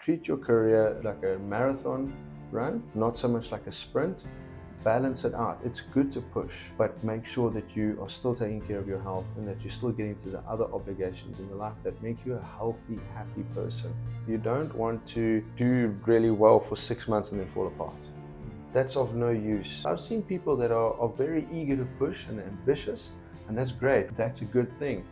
treat your career like a marathon run, not so much like a sprint. Balance it out. It's good to push, but make sure that you are still taking care of your health and that you're still getting to the other obligations in your life that make you a healthy, happy person. You don't want to do really well for 6 months and then fall apart. That's of no use. I've seen people that are very eager to push and ambitious, and that's great. That's a good thing.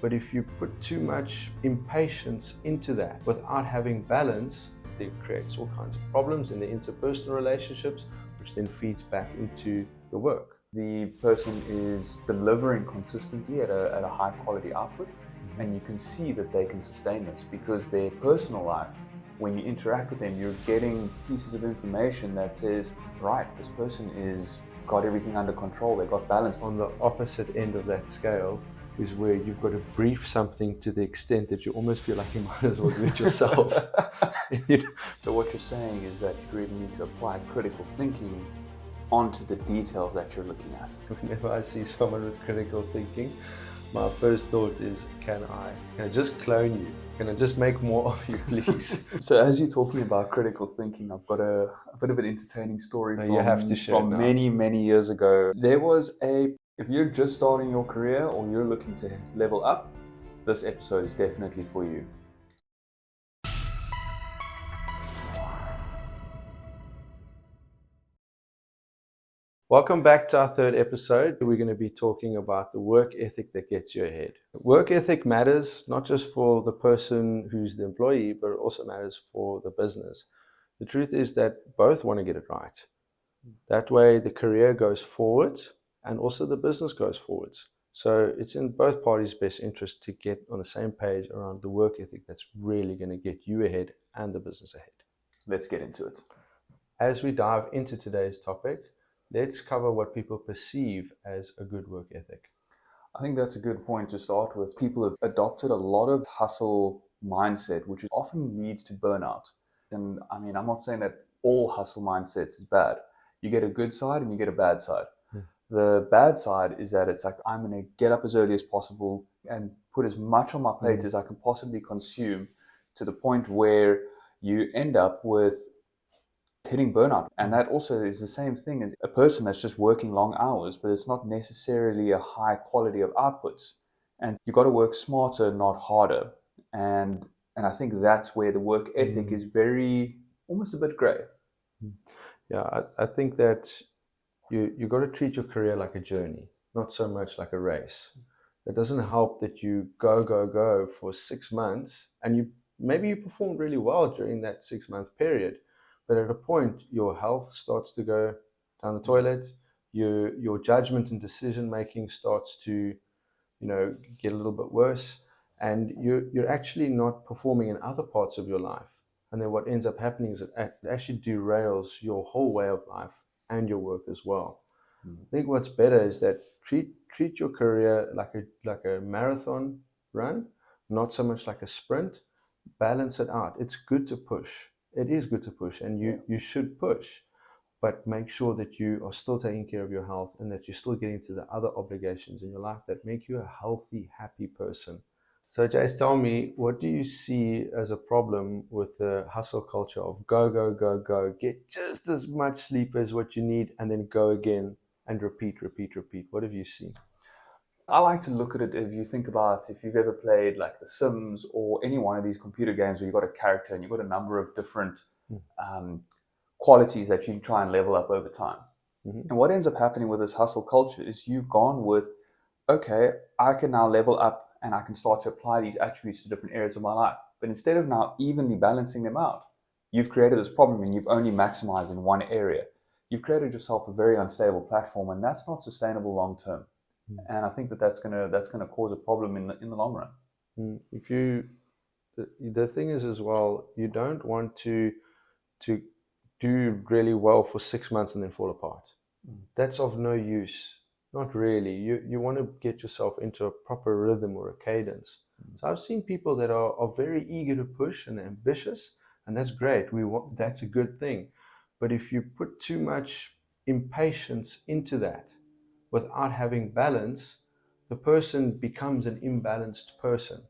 But if you put too much impatience into that without having balance, it creates all kinds of problems in the interpersonal relationships, which then feeds back into the work. The person is delivering consistently at a high quality output, and you can see that they can sustain this because their personal life, when you interact with them, you're getting pieces of information that says, right, this person is got everything under control, they've got balance. On the opposite end of that scale is where you've got to brief something to the extent that you almost feel like you might as well do it yourself. So what you're saying is that you really need to apply critical thinking onto the details that you're looking at. Whenever I see someone with critical thinking, my first thought is, can I just clone you? Can I just make more of you, please? So as you're talking about critical thinking, I've got a bit of an entertaining story You have to share from many years ago. There was if you're just starting your career or you're looking to level up, this episode is definitely for you. Welcome back to our third episode. We're going to be talking about the work ethic that gets you ahead. Work ethic matters not just for the person who's the employee, but it also matters for the business. The truth is that both want to get it right. That way the career goes forward and also the business goes forwards. So it's in both parties' best interest to get on the same page around the work ethic that's really going to get you ahead and the business ahead. Let's get into it. As we dive into today's topic, let's cover what people perceive as a good work ethic. I think that's a good point to start with. People have adopted a lot of hustle mindset, which often leads to burnout. And I mean, I'm not saying that all hustle mindsets is bad. You get a good side and you get a bad side. The bad side is that it's like, I'm going to get up as early as possible and put as much on my plate as I can possibly consume, to the point where you end up with hitting burnout. And that also is the same thing as a person that's just working long hours, but it's not necessarily a high quality of outputs. And you've got to work smarter, not harder. And I think that's where the work ethic is very, almost a bit gray. Yeah, I think that you got to treat your career like a journey, not so much like a race. It doesn't help that you go for 6 months and maybe you performed really well during that 6-month period, but at a point your health starts to go down the toilet, your judgment and decision making starts to get a little bit worse, and you're actually not performing in other parts of your life. And then what ends up happening is it actually derails your whole way of life and your work as well. I think what's better is that treat your career like a marathon run, not so much like a sprint. Balance it out. It's good to push. It is good to push, and you should push, but make sure that you are still taking care of your health and that you're still getting to the other obligations in your life that make you a healthy, happy person. So Jace, tell me, what do you see as a problem with the hustle culture of go, get just as much sleep as what you need and then go again and repeat? What have you seen? I like to look at it, if you think about, if you've ever played like The Sims or any one of these computer games where you've got a character and you've got a number of different qualities that you try and level up over time. And what ends up happening with this hustle culture is you've gone with, okay, I can now level up and I can start to apply these attributes to different areas of my life. But instead of now evenly balancing them out, you've created this problem and you've only maximized in one area. You've created yourself a very unstable platform, and that's not sustainable long term. And I think that's gonna cause a problem in the long run. If the thing is as well, you don't want to do really well for 6 months and then fall apart. That's of no use. Not really. You want to get yourself into a proper rhythm or a cadence. So I've seen people that are very eager to push and ambitious, and that's great. That's a good thing. But if you put too much impatience into that without having balance, the person becomes an imbalanced person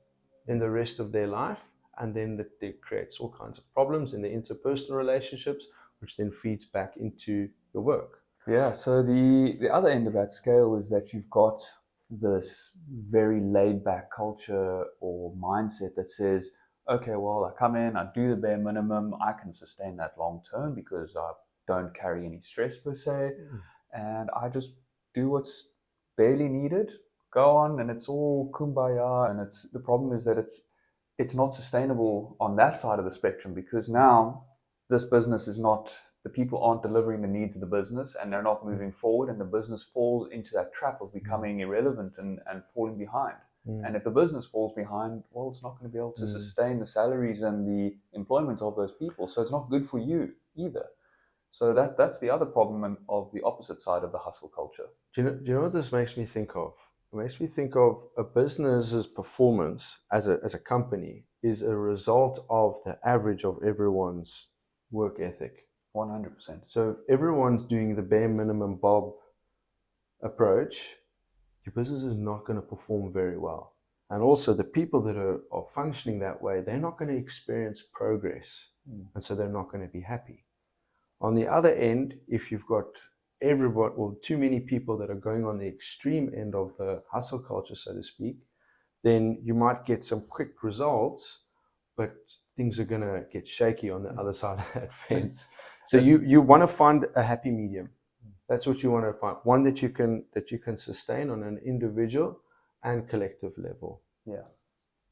in the rest of their life, and then that creates all kinds of problems in the interpersonal relationships, which then feeds back into your work. Yeah, so the other end of that scale is that you've got this very laid back culture or mindset that says, okay, well, I come in, I do the bare minimum, I can sustain that long term because I don't carry any stress per se, and I just do what's barely needed, go on, and it's all kumbaya. And it's the problem is that it's not sustainable on that side of the spectrum, because now this business is not, the people aren't delivering the needs of the business, and they're not moving forward, and the business falls into that trap of becoming irrelevant and falling behind. And if the business falls behind, well, it's not going to be able to sustain the salaries and the employment of those people. So it's not good for you either. So that's the other problem of the opposite side of the hustle culture. Do you know what this makes me think of? It makes me think of a business's performance as a company is a result of the average of everyone's work ethic. 100%. So if everyone's doing the bare minimum Bob approach, your business is not going to perform very well. And also the people that are functioning that way, they're not going to experience progress. And so they're not going to be happy. On the other end, if you've got everybody or too many people that are going on the extreme end of the hustle culture, so to speak, then you might get some quick results, but things are going to get shaky on the other side of that fence. So you want to find a happy medium. That's what you want to find. One that you can sustain on an individual and collective level. Yeah.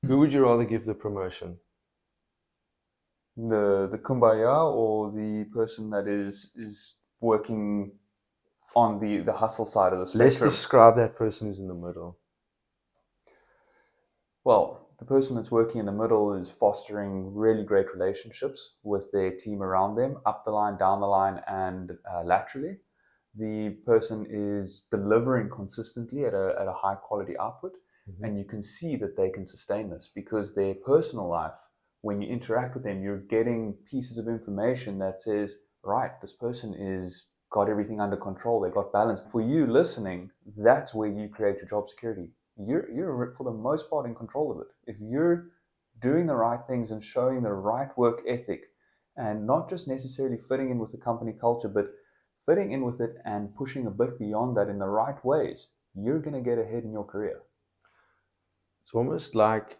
Who would you rather give the promotion? The kumbaya, or the person that is working on the hustle side of the spectrum? Let's describe that person who's in the middle. Well, the person that's working in the middle is fostering really great relationships with their team around them, up the line, down the line, and laterally. The person is delivering consistently at a high quality output, and you can see that they can sustain this because their personal life, when you interact with them, you're getting pieces of information that says, right, this person is got everything under control, they got balance. For you listening, that's where you create your job security. You're for the most part in control of it. If you're doing the right things and showing the right work ethic, and not just necessarily fitting in with the company culture, but fitting in with it and pushing a bit beyond that in the right ways, you're going to get ahead in your career. It's almost like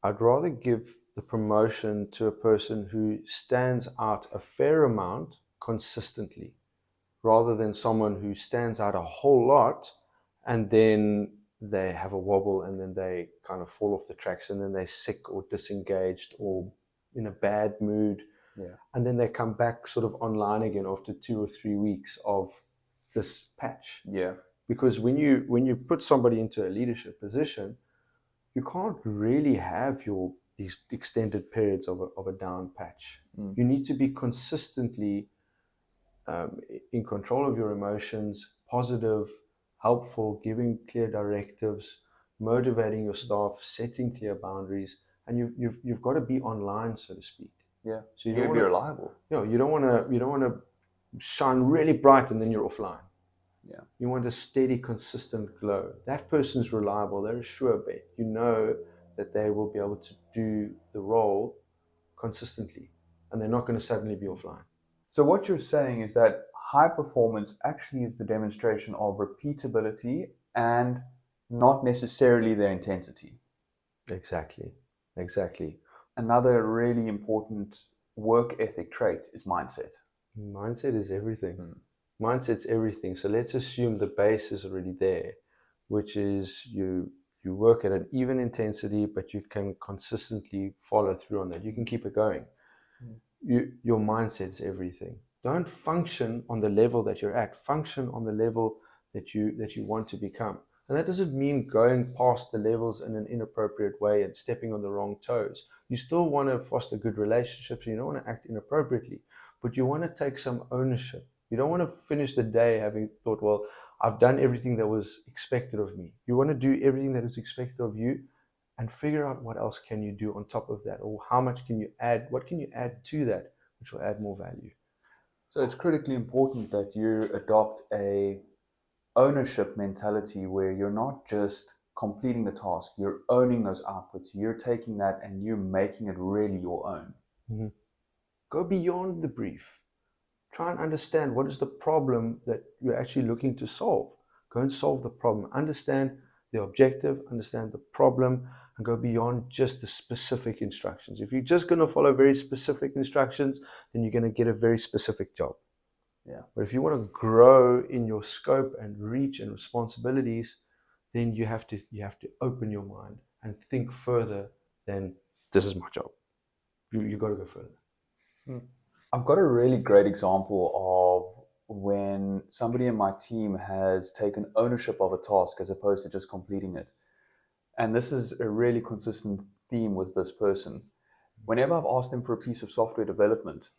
I'd rather give the promotion to a person who stands out a fair amount consistently, rather than someone who stands out a whole lot and then they have a wobble and then they kind of fall off the tracks and then they're sick or disengaged or in a bad mood. Yeah. And then they come back sort of online again after 2 or 3 weeks of this patch. Yeah. Because when you put somebody into a leadership position, you can't really have these extended periods of a down patch. You need to be consistently in control of your emotions, positive, helpful, giving clear directives, motivating your staff, setting clear boundaries, and you've got to be online, so to speak. Yeah. So you You're don't be want reliable. to, you don't want to shine really bright and then you're offline. Yeah. You want a steady, consistent glow. That person's reliable. They're a sure bet. You know that they will be able to do the role consistently, and they're not going to suddenly be offline. So what you're saying is that high performance actually is the demonstration of repeatability and not necessarily their intensity. Exactly. Another really important work ethic trait is mindset. Mindset is everything. Mindset's everything. So let's assume the base is already there, which is you work at an even intensity, but you can consistently follow through on that. You can keep it going. Your mindset is everything. Don't function on the level that you're at. Function on the level that you want to become. And that doesn't mean going past the levels in an inappropriate way and stepping on the wrong toes. You still want to foster good relationships. You don't want to act inappropriately, but you want to take some ownership. You don't want to finish the day having thought, well, I've done everything that was expected of me. You want to do everything that is expected of you and figure out what else can you do on top of that, or how much can you add, what can you add to that which will add more value. So it's critically important that you adopt a ownership mentality where you're not just completing the task, you're owning those outputs, you're taking that and you're making it really your own. Mm-hmm. Go beyond the brief. Try and understand what is the problem that you're actually looking to solve. Go and solve the problem. Understand the objective, understand the problem, and go beyond just the specific instructions. If you're just going to follow very specific instructions, then you're going to get a very specific job. Yeah. But if you want to grow in your scope and reach and responsibilities, then you have to open your mind and think further than this is my job. You got to go further. I've got a really great example of when somebody in my team has taken ownership of a task as opposed to just completing it. And this is a really consistent theme with this person. Whenever I've asked them for a piece of software development,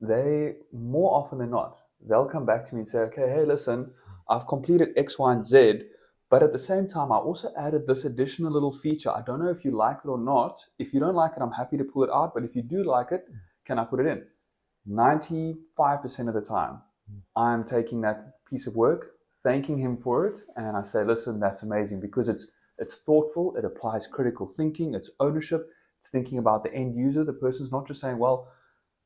they, more often than not, they'll come back to me and say, okay, hey, listen, I've completed X, Y, and Z, but at the same time, I also added this additional little feature. I don't know if you like it or not. If you don't like it, I'm happy to pull it out, but if you do like it, can I put it in? 95% of the time, I'm taking that piece of work, thanking him for it, and I say, listen, that's amazing, because it's thoughtful, it applies critical thinking, it's ownership, it's thinking about the end user. The person's not just saying, well,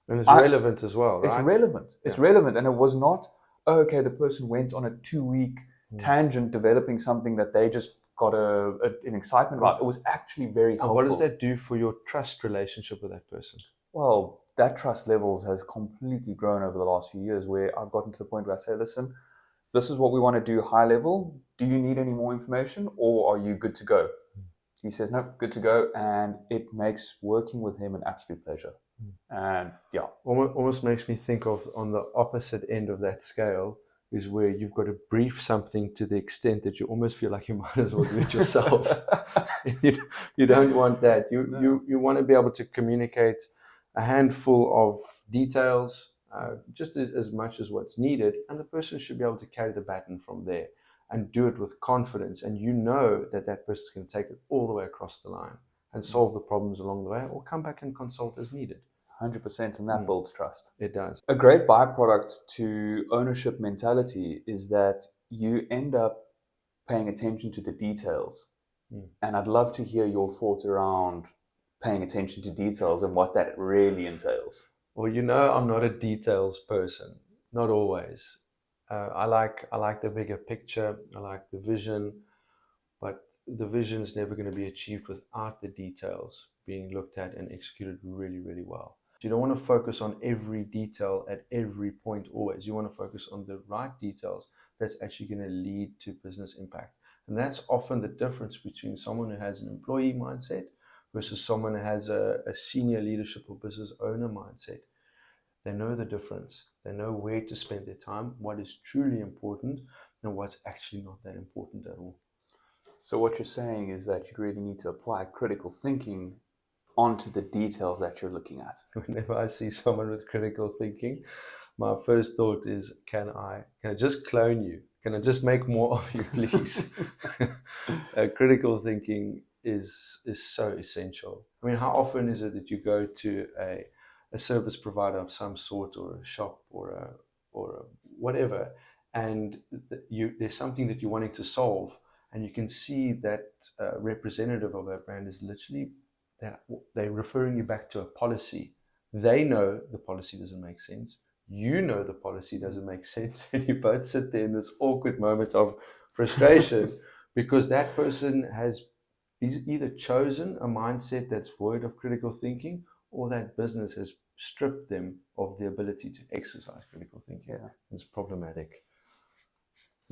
and it's relevant as well, right? It's relevant. It's relevant. And it was not, oh, okay, the person went on a 2-week tangent developing something that they just got an excitement about. It was actually very helpful. What does that do for your trust relationship with that person? Well, that trust levels has completely grown over the last few years, where I've gotten to the point where I say, listen, this is what we want to do high level. Do you need any more information, or are you good to go? He says, no, good to go. And it makes working with him an absolute pleasure. And yeah. Almost makes me think of, on the opposite end of that scale, is where you've got to brief something to the extent that you almost feel like you might as well do it yourself. You don't want that. You want to be able to communicate a handful of details, just as much as what's needed, and the person should be able to carry the baton from there and do it with confidence. And you know that that person's going to take it all the way across the line and solve the problems along the way, or come back and consult as needed. 100%, and that builds trust. It does. A great byproduct to ownership mentality is that you end up paying attention to the details. And I'd love to hear your thoughts around paying attention to details and what that really entails. Well, I'm not a details person, not always. I like the bigger picture. I like the vision, but the vision is never going to be achieved without the details being looked at and executed really, really well. You don't want to focus on every detail at every point always. You want to focus on the right details that's actually going to lead to business impact. And that's often the difference between someone who has an employee mindset versus someone who has a senior leadership or business owner mindset. They know the difference. They know where to spend their time, what is truly important, and what's actually not that important at all. So what you're saying is that you really need to apply critical thinking onto the details that you're looking at. Whenever I see someone with critical thinking, my first thought is, can I just clone you? Can I just make more of you, please? Critical thinking is so essential. I mean, how often is it that you go to a service provider of some sort, or a shop, or a whatever, and there's something that you're wanting to solve, and you can see that representative of that brand is literally, they're referring you back to a policy. They know the policy doesn't make sense. You know the policy doesn't make sense. And you both sit there in this awkward moment of frustration because that person has either chosen a mindset that's void of critical thinking, or that business has stripped them of the ability to exercise critical thinking. Yeah. It's problematic.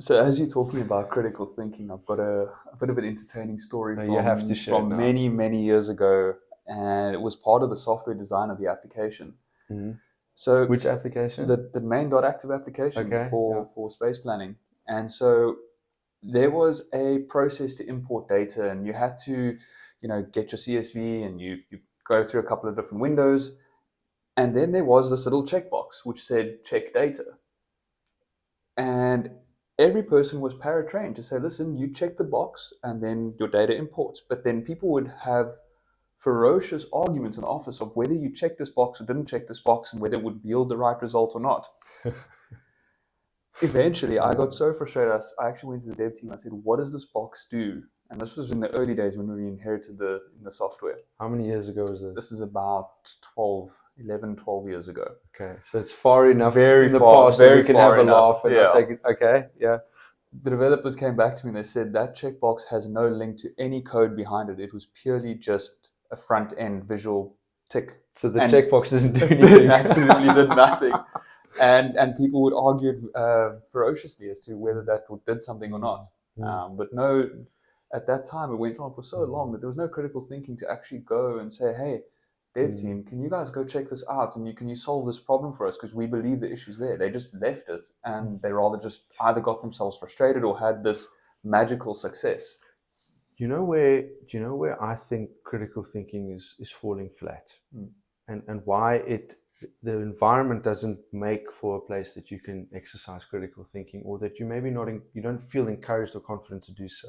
So as you're talking about critical thinking, I've got a bit of an entertaining story from many, many years ago, and it was part of the software design of the application. Mm-hmm. So which application? The main.active application for space planning. And so there was a process to import data, and you had to, get your CSV, and you go through a couple of different windows. And then there was this little checkbox which said check data. And every person was para-trained to say, listen, you check the box and then your data imports. But then people would have ferocious arguments in the office of whether you checked this box or didn't check this box, and whether it would yield the right result or not. Eventually, I got so frustrated, I actually went to the dev team. I said, what does this box do? And this was in the early days when we inherited the software. How many years ago was this? This is about 12 years ago. Okay, so it's far enough Very in the far, past that very we can far have a enough. laugh and Yeah. not take it. Okay, yeah. The developers came back to me and they said that checkbox has no link to any code behind it. It was purely just a front-end visual tick. So the And checkbox didn't do anything. absolutely did nothing. And people would argue ferociously as to whether that did something or not. But no, at that time, it went on for so long that there was no critical thinking to actually go and say, hey, dev team, can you guys go check this out and can you solve this problem for us? Because we believe the issue's there. They just left it and they rather just either got themselves frustrated or had this magical success. Do you know where I think critical thinking is falling flat, and why the environment doesn't make for a place that you can exercise critical thinking, or that you maybe not you don't feel encouraged or confident to do so.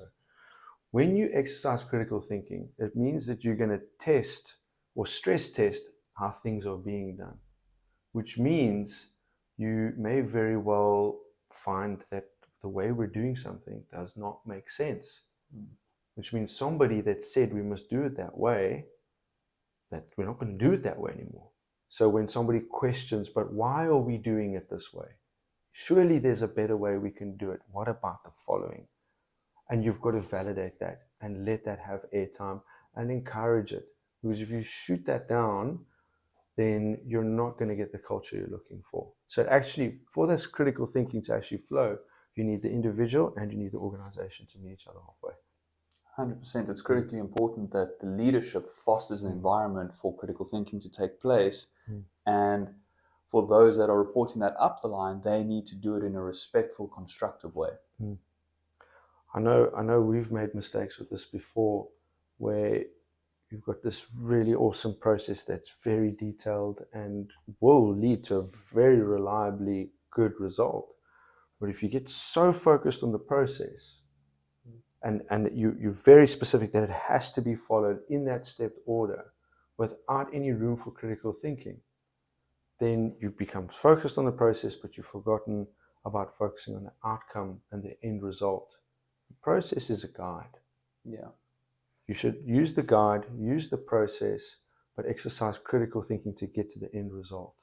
When you exercise critical thinking, it means that you're going to test or stress test how things are being done, which means you may very well find that the way we're doing something does not make sense. Which means somebody that said we must do it that way, that we're not going to do it that way anymore. So when somebody questions, but why are we doing it this way? Surely there's a better way we can do it. What about the following? And you've got to validate that and let that have airtime and encourage it. Because if you shoot that down, then you're not going to get the culture you're looking for. So actually, for this critical thinking to actually flow, you need the individual and you need the organization to meet each other halfway. 100%. It's critically important that the leadership fosters an environment for critical thinking to take place. And for those that are reporting that up the line, they need to do it in a respectful, constructive way. I know we've made mistakes with this before, where you've got this really awesome process that's very detailed and will lead to a very reliably good result. But if you get so focused on the process, and you're very specific that it has to be followed in that stepped order without any room for critical thinking, then you become focused on the process, but you've forgotten about focusing on the outcome and the end result. The process is a guide. Yeah. You should use the guide, use the process, but exercise critical thinking to get to the end result.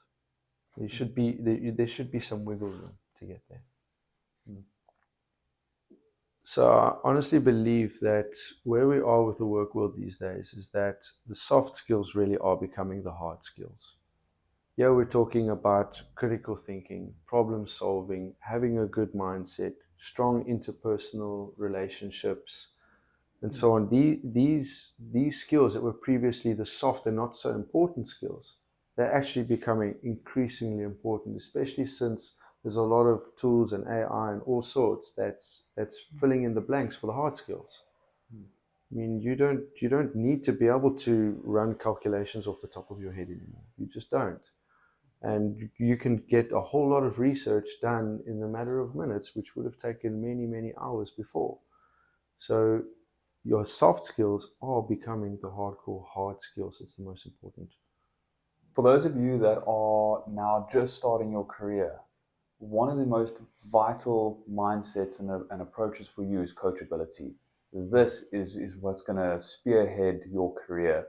There should be some wiggle room to get there. So I honestly believe that where we are with the work world these days is that the soft skills really are becoming the hard skills. Yeah, we're talking about critical thinking, problem solving, having a good mindset, strong interpersonal relationships, and so on. These skills that were previously the soft and not so important skills, they're actually becoming increasingly important, especially since there's a lot of tools and AI and all sorts that's filling in the blanks for the hard skills. I mean, you don't need to be able to run calculations off the top of your head anymore. You just don't. And you can get a whole lot of research done in a matter of minutes, which would have taken many, many hours before. So your soft skills are becoming the hardcore hard skills. It's the most important. For those of you that are now just starting your career, one of the most vital mindsets and approaches for you is coachability. This is what's going to spearhead your career.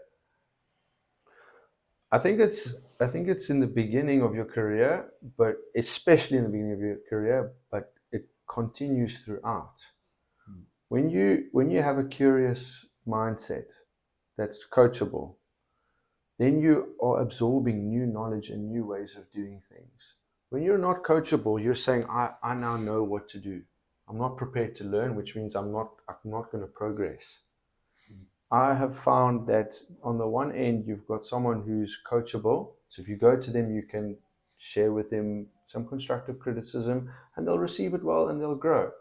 I think it's in the beginning of your career, but especially in the beginning of your career, but it continues throughout. When you have a curious mindset that's coachable, then you are absorbing new knowledge and new ways of doing things. When you're not coachable, you're saying, I now know what to do. I'm not prepared to learn, which means I'm not going to progress. I have found that on the one end, you've got someone who's coachable. So if you go to them, you can share with them some constructive criticism and they'll receive it well and they'll grow.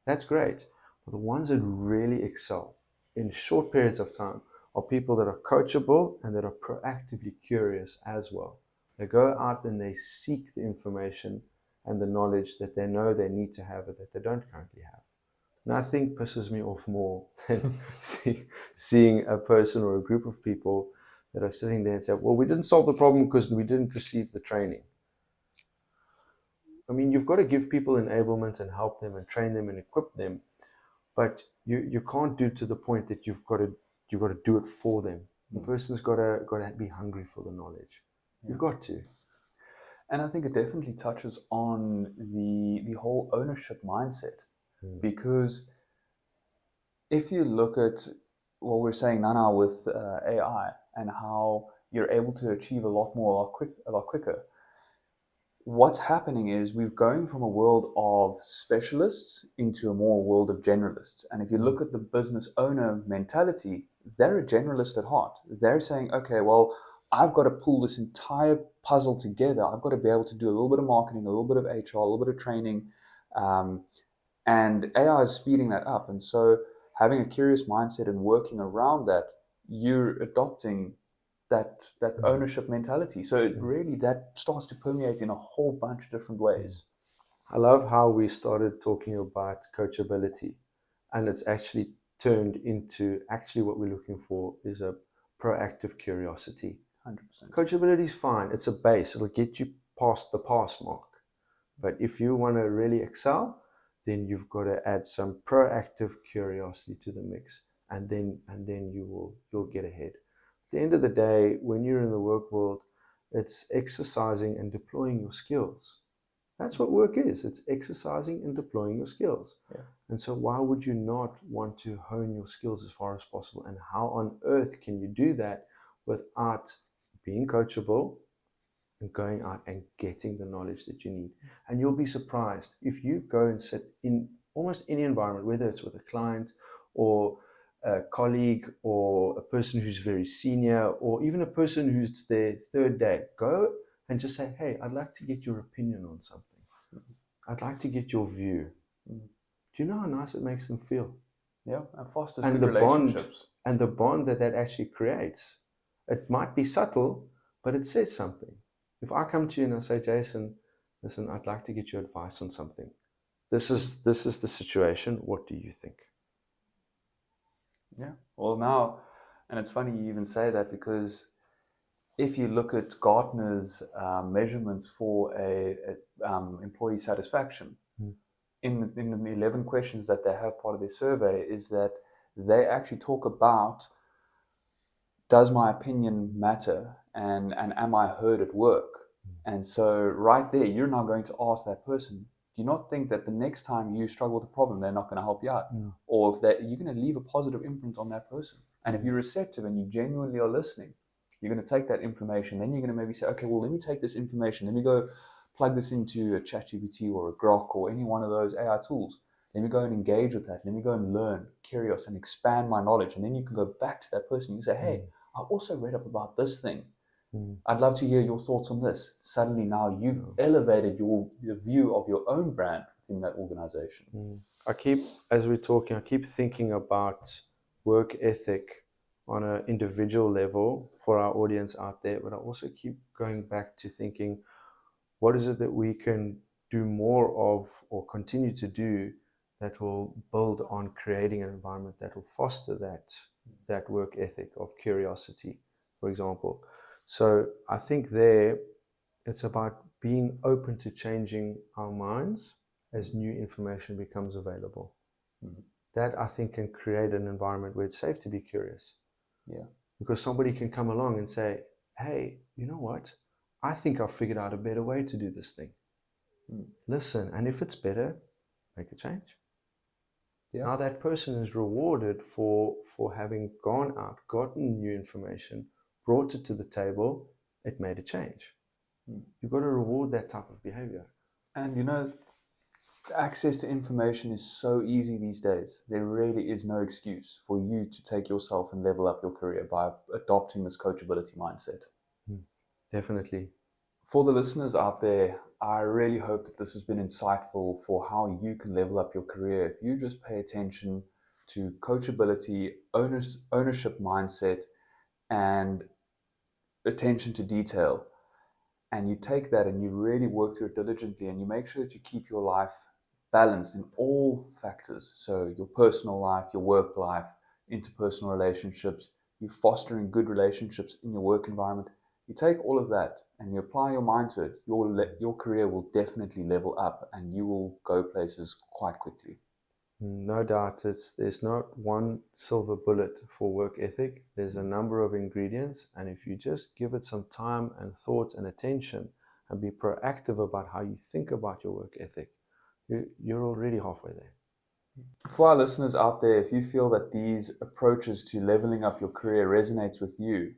That's great. But the ones that really excel in short periods of time are people that are coachable and that are proactively curious as well. They go out and they seek the information and the knowledge that they know they need to have, but that they don't currently have. Nothing pisses me off more than seeing a person or a group of people that are sitting there and say, well, we didn't solve the problem because we didn't receive the training. I mean, you've got to give people enablement and help them and train them and equip them. but you can't do it to the point that you've got to do it for them. The person's got to be hungry for the knowledge. You've got to. And I think it definitely touches on the whole ownership mindset, because if you look at what we're saying now with AI and how you're able to achieve a lot more a lot quicker, what's happening is we're going from a world of specialists into a more world of generalists. And if you look at the business owner mentality, they're a generalist at heart. They're saying, okay, well, I've got to pull this entire puzzle together. I've got to be able to do a little bit of marketing, a little bit of HR, a little bit of training. And AI is speeding that up. And so having a curious mindset and working around that, you're adopting that ownership mentality. So it really, that starts to permeate in a whole bunch of different ways. I love how we started talking about coachability, and it's actually turned into actually what we're looking for is a proactive curiosity. 100%. Coachability is fine. It's a base. It'll get you past the pass mark. But if you want to really excel, then you've got to add some proactive curiosity to the mix, and then you'll get ahead. At the end of the day, when you're in the work world, it's exercising and deploying your skills. That's what work is. It's exercising and deploying your skills. Yeah. And so why would you not want to hone your skills as far as possible? And how on earth can you do that without being coachable and going out and getting the knowledge that you need? And you'll be surprised if you go and sit in almost any environment, whether it's with a client or a colleague or a person who's very senior or even a person who's their third day. Go and just say, hey, I'd like to get your opinion on something. I'd like to get your view. Do you know how nice it makes them feel? Yeah, and fosters good relationships. And the bond that actually creates, it might be subtle, but it says something. If I come to you and I say, Jason, listen, I'd like to get your advice on something. This is the situation. What do you think? Yeah. Well, now, and it's funny you even say that, because if you look at Gartner's measurements for employee satisfaction, in the 11 questions that they have part of their survey, is that they actually talk about, does my opinion matter, and am I heard at work? And so right there, you're now going to ask that person, do you not think that the next time you struggle with a problem, they're not going to help you out? Or if you're going to leave a positive imprint on that person. And if you're receptive and you genuinely are listening, you're going to take that information, then you're going to maybe say, okay, well, let me take this information, let me go plug this into a ChatGPT or a Grok or any one of those AI tools. Let me go and engage with that. Let me go and learn, curious, and expand my knowledge. And then you can go back to that person and say, hey, I also read up about this thing. I'd love to hear your thoughts on this. Suddenly now you've elevated your view of your own brand within that organization. As we're talking, I keep thinking about work ethic on an individual level for our audience out there, but I also keep going back to thinking, what is it that we can do more of or continue to do that will build on creating an environment that will foster that work ethic of curiosity, for example. So I think there it's about being open to changing our minds as new information becomes available. That I think can create an environment where it's safe to be curious. Yeah. Because somebody can come along and say, hey, you know what? I think I've figured out a better way to do this thing. Listen, and if it's better, make a change. Yeah. Now that person is rewarded for having gone out, gotten new information, brought it to the table, it made a change. You've got to reward that type of behavior. And you know, access to information is so easy these days. There really is no excuse for you to take yourself and level up your career by adopting this coachability mindset. Definitely. For the listeners out there, I really hope that this has been insightful for how you can level up your career. If you just pay attention to coachability, ownership mindset, and attention to detail, and you take that and you really work through it diligently, and you make sure that you keep your life balanced in all factors. So your personal life, your work life, interpersonal relationships, you fostering good relationships in your work environment. You take all of that and you apply your mind to it, your career will definitely level up and you will go places quite quickly. No doubt, there's not one silver bullet for work ethic. There's a number of ingredients, and if you just give it some time and thought and attention and be proactive about how you think about your work ethic, you're already halfway there. For our listeners out there, if you feel that these approaches to leveling up your career resonates with you,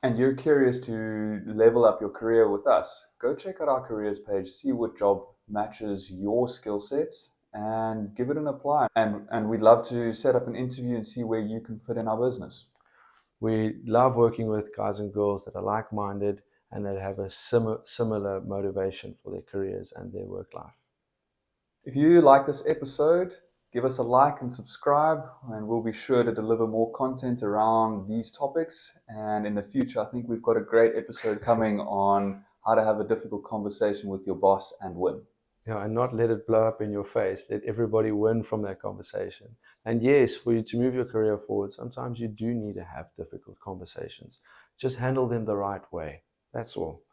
and you're curious to level up your career with us, go check out our careers page, see what job matches your skill sets, and give it an apply. And we'd love to set up an interview and see where you can fit in our business. We love working with guys and girls that are like-minded and that have a similar motivation for their careers and their work life. If you like this episode, give us a like and subscribe, and we'll be sure to deliver more content around these topics. And in the future, I think we've got a great episode coming on how to have a difficult conversation with your boss and win. Yeah, and not let it blow up in your face. Let everybody win from that conversation. And yes, for you to move your career forward, sometimes you do need to have difficult conversations. Just handle them the right way. That's all.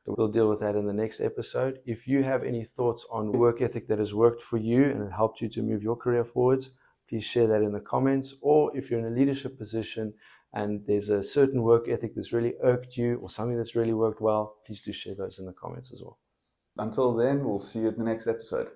We'll deal with that in the next episode. If you have any thoughts on work ethic that has worked for you and it helped you to move your career forwards, please share that in the comments. Or if you're in a leadership position and there's a certain work ethic that's really irked you or something that's really worked well, please do share those in the comments as well. Until then, we'll see you at the next episode.